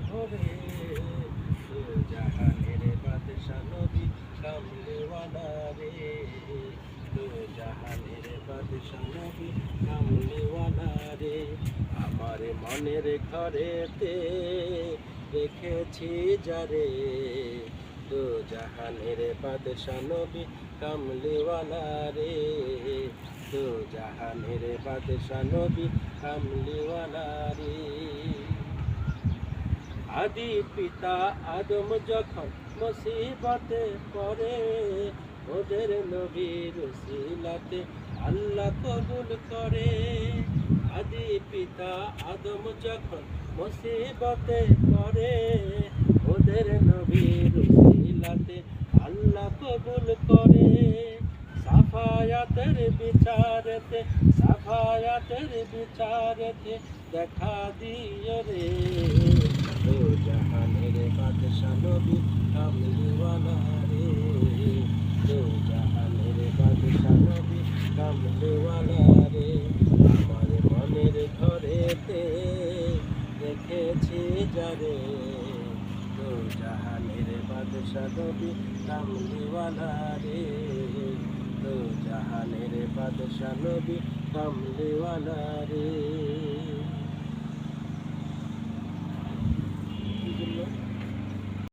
ভরে দু জাহানের বাদশা নবী কামলিওয়ালা রে, দু জাহানের বাদশা নবী কামলিওয়ালা রে। আমার মনের ঘরেতে রেখেছি যারে, দু জাহানের বাদশা নবী কামলিওয়ালা রে, দু জাহানের বাদশা নবী কামলিওয়ালা রে। আদি পিতা আদম যখন মুসিবতে পড়ে, ওদের নবীর উসিলাতে আল্লাহ কবুল করে। আদি পিতা আদম যখন মুসিবতে পড়ে, ওদের নবীর উসিলাতে আল্লাহ কবুল করে। সাফায়াতের বিচারেতে, সাফায়াতের বিচারেতে দেখা দিও রে, দু জাহানের বাদশা নবী কামলিওয়ালা রে, দু জাহানের বাদশা নবী কামলিওয়ালা রে। আমার মনের ঘরেতে রেখেছি যারে, দু জাহানের বাদশা নবী কামলিওয়ালা রে, দু জাহানের বাদশা নবী কামলিওয়ালা রে।